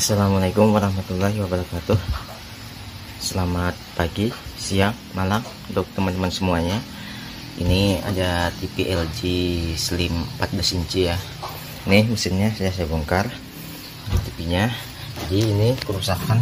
Assalamualaikum warahmatullahi wabarakatuh. Selamat pagi, siang, malam untuk teman-teman semuanya. Ini ada TV LG Slim 14 inci ya. Ini mesinnya saya bongkar TV-nya. Jadi ini kerusakan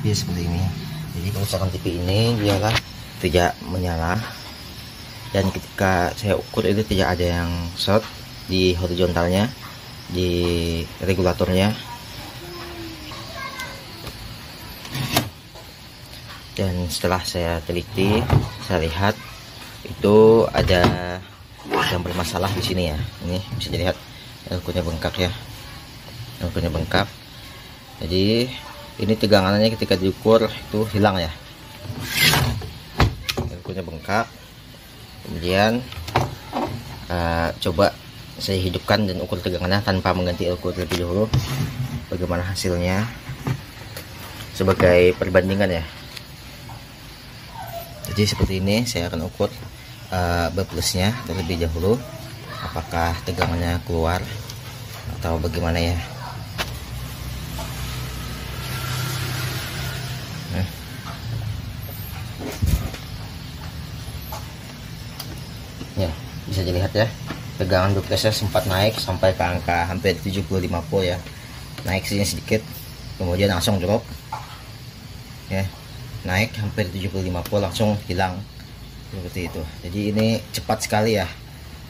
TV seperti ini. Jadi kerusakan TV ini dialah tidak menyala, dan ketika saya ukur itu tidak ada yang short di horizontalnya, di regulatornya. Dan setelah saya teliti, saya lihat itu ada yang bermasalah di sini ya. Ini bisa dilihat elko-nya bengkak ya. Elko-nya bengkak. Jadi ini tegangannya ketika diukur itu hilang ya. Elko-nya bengkak. Kemudian coba saya hidupkan dan ukur tegangannya tanpa mengganti elko terlebih dahulu. Bagaimana hasilnya? Sebagai perbandingan ya. Jadi seperti ini saya akan ukur B plusnya terlebih dahulu, apakah tegangannya keluar atau bagaimana ya. Ya, bisa dilihat ya, tegangan B plusnya sempat naik sampai ke angka hampir 75 volt ya. Naik sini sedikit, kemudian langsung drop ya. Naik hampir 75 volt langsung hilang seperti itu. Jadi ini cepat sekali ya,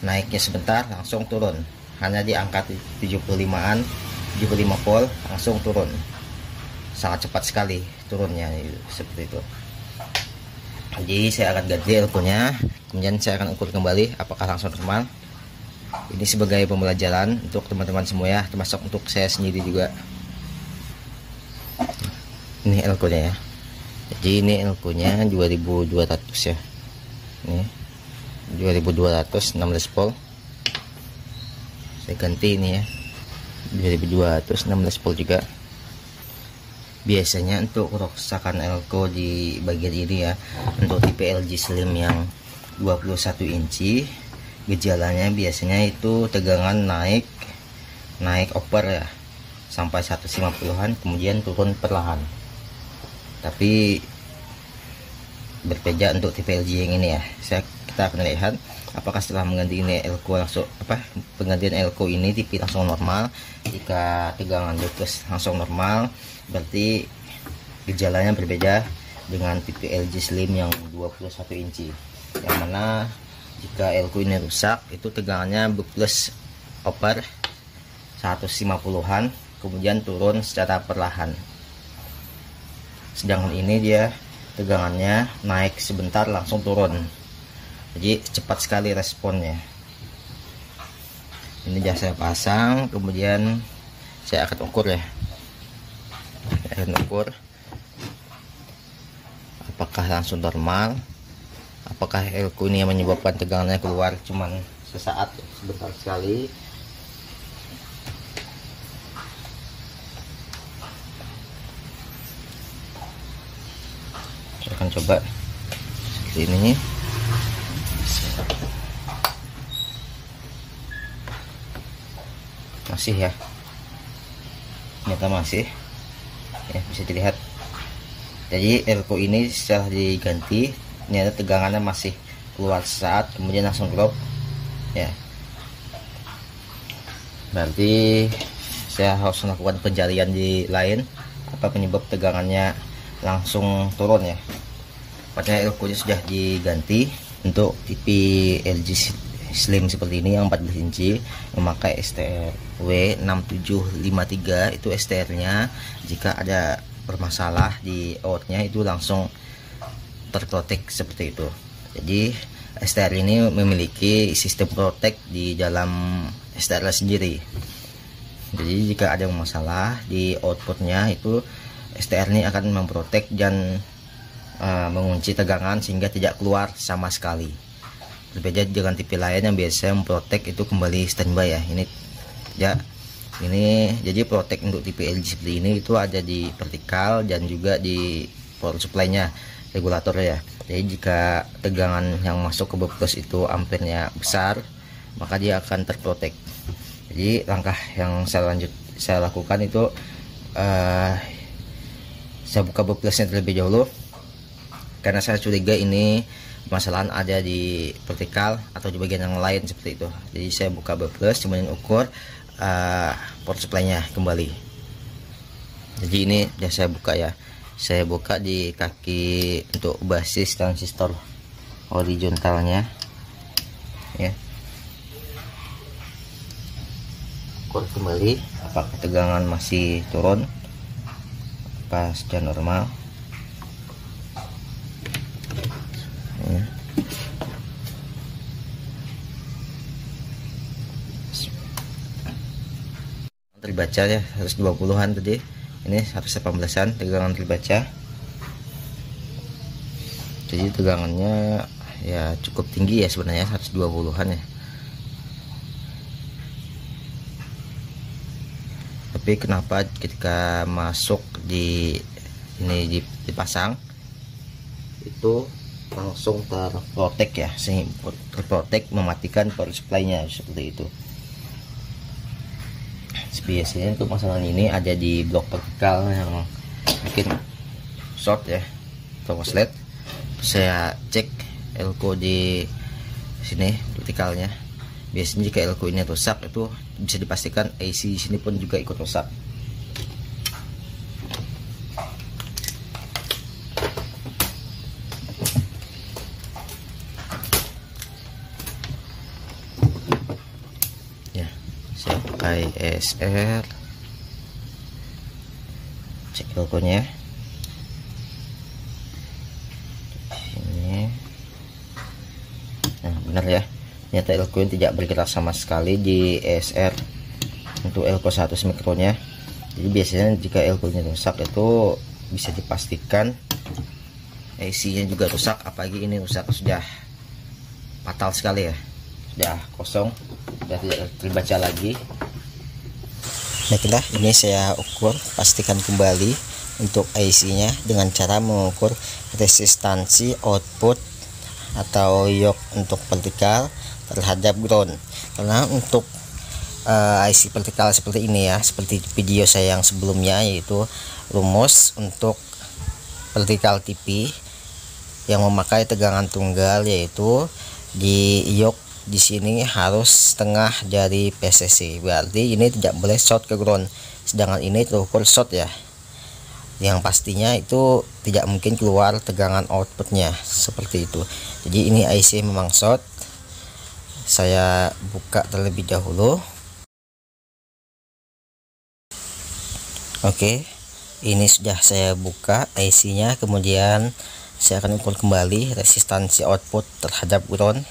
naiknya sebentar langsung turun, hanya di angka 75-an 75 volt langsung turun, sangat cepat sekali turunnya seperti itu. Jadi saya akan ganti elko-nya, kemudian saya akan ukur kembali apakah langsung normal. Ini sebagai pembelajaran untuk teman-teman semua ya, termasuk untuk saya sendiri juga. Ini elko-nya ya. Jadi ini elko-nya 2200 ya. Ini 2200 16 volt. Saya ganti ini ya. 2200 16 volt juga. Biasanya untuk kerusakan elko di bagian ini ya, untuk tipe LG Slim yang 21 inci, gejalanya biasanya itu tegangan naik over ya, sampai 150-an, kemudian turun perlahan. Tapi berbeda untuk tipe LG yang ini ya. Kita akan lihat apakah setelah mengganti ini elko langsung penggantian elko ini TV langsung normal. Jika tegangan plus langsung normal, berarti gejalanya berbeda dengan tipe LG Slim yang 21 inci, yang mana jika elko ini rusak itu tegangannya plus over 150-an, kemudian turun secara perlahan. Sedangkan ini dia tegangannya naik sebentar langsung turun, jadi cepat sekali responnya. Ini sudah saya pasang, kemudian saya akan ukur ya. Saya akan ukur apakah langsung normal, apakah elko ini yang menyebabkan tegangannya keluar cuman sesaat, sebentar sekali. Saya akan coba seperti ini. Masih ya, ternyata masih ya, bisa dilihat. Jadi elko ini setelah diganti ternyata tegangannya masih keluar saat, kemudian langsung drop ya. Berarti saya harus melakukan pencarian di lain, apa penyebab tegangannya langsung turun ya. Padahal elko-nya sudah diganti untuk TV LG Slim seperti ini yang 14 inci memakai STR W6753. Itu STR-nya jika ada bermasalah di outnya itu langsung terprotek seperti itu. Jadi STR ini memiliki sistem protect di dalam STR sendiri. Jadi jika ada masalah di outputnya itu STR ini akan memprotek dan mengunci tegangan sehingga tidak keluar sama sekali. Berbeda dengan TV lain yang biasanya memprotek itu kembali standby ya. Ini ya, ini jadi protek untuk TV LG seperti ini itu ada di vertikal dan juga di power supply-nya, regulator ya. Jadi jika tegangan yang masuk ke plus itu ampere-nya besar, maka dia akan terprotek. Jadi langkah yang saya lakukan itu saya buka boplusnya terlebih dahulu karena saya curiga ini permasalahan ada di vertikal atau di bagian yang lain seperti itu. Jadi saya buka boplus, kemudian ukur power supply-nya kembali. Jadi ini sudah saya buka ya. Saya buka di kaki untuk basis transistor horizontalnya ya. Ukur kembali apakah tegangan masih turun, apa sudah normal ya. Terbaca ya 120-an tadi, ini 118-an tegangan terbaca. Jadi tegangannya ya cukup tinggi ya sebenarnya, 120-an ya. Tapi kenapa ketika masuk di ini dipasang itu langsung terprotek ya, sehingga terprotek mematikan power supply-nya seperti itu. Biasanya untuk masalah ini ada di blok vertikal yang mungkin short ya atau korslet. Saya cek elko di sini vertikalnya. Biasanya jika elko ini rusak itu bisa dipastikan AC di sini pun juga ikut rusak. Ya, saya pakai ESR, cek elko-nya. Sini. Nah, benar ya. Ternyata elko tidak bergerak sama sekali di ESR untuk elko 100 mikronya. Jadi biasanya jika elko nya rusak itu bisa dipastikan AC nya juga rusak, apalagi ini rusak sudah fatal sekali ya, sudah kosong, sudah tidak terbaca lagi. Baiklah, ini saya ukur, pastikan kembali untuk AC nya dengan cara mengukur resistansi output atau yoke untuk vertikal terhadap ground. Karena untuk IC vertikal seperti ini ya, seperti video saya yang sebelumnya, yaitu rumus untuk vertikal TV yang memakai tegangan tunggal, yaitu di yoke di sini harus setengah dari PCC, berarti ini tidak boleh short ke ground, sedangkan ini terukur short ya, yang pastinya itu tidak mungkin keluar tegangan outputnya seperti itu. Jadi ini IC memang short. Saya buka terlebih dahulu. Oke, ini sudah saya buka IC nya, kemudian saya akan ukur kembali resistansi output terhadap ground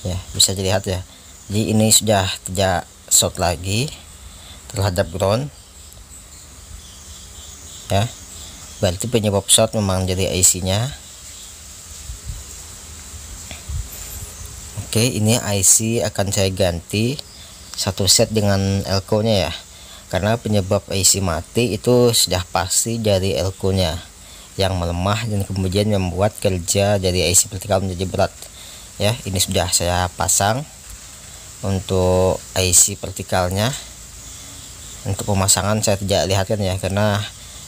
ya, bisa dilihat ya. Jadi ini sudah tidak short lagi terhadap ground ya, berarti penyebab short memang jadi IC nya. Oke, ini IC akan saya ganti satu set dengan elko nya ya, karena penyebab IC mati itu sudah pasti dari elko nya yang melemah dan kemudian membuat kerja dari IC vertikal menjadi berat ya. Ini sudah saya pasang untuk IC vertikalnya. Untuk pemasangan saya tidak lihatkan ya, karena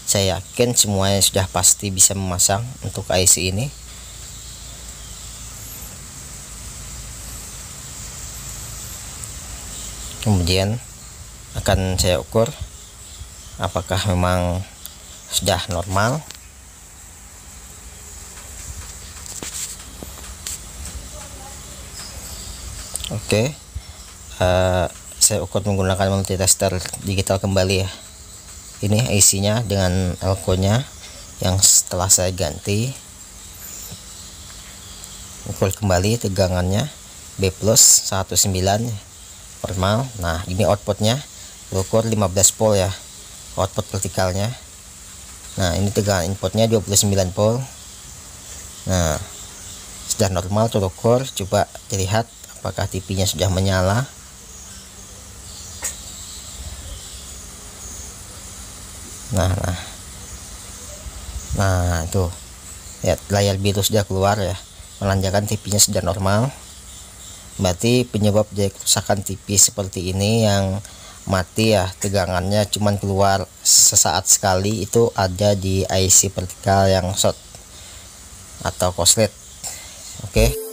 saya yakin semuanya sudah pasti bisa memasang untuk IC ini. Kemudian akan saya ukur apakah memang sudah normal. Oke, saya ukur menggunakan multitester digital kembali ya. Ini IC nya dengan elko nya yang setelah saya ganti. Ukur kembali tegangannya B plus 19 normal. Nah, ini outputnya ukur 15 volt ya, output vertikalnya. Nah, ini tegangan inputnya 29 volt. Nah, sudah normal terukur. Coba dilihat apakah TV nya sudah menyala. Nah itu lihat, layar biru sudah keluar ya, menandakan TV nya sudah normal. Berarti penyebab dari kerusakan TV seperti ini yang mati ya, tegangannya cuman keluar sesaat sekali, itu ada di IC vertikal yang short atau korslet. Oke.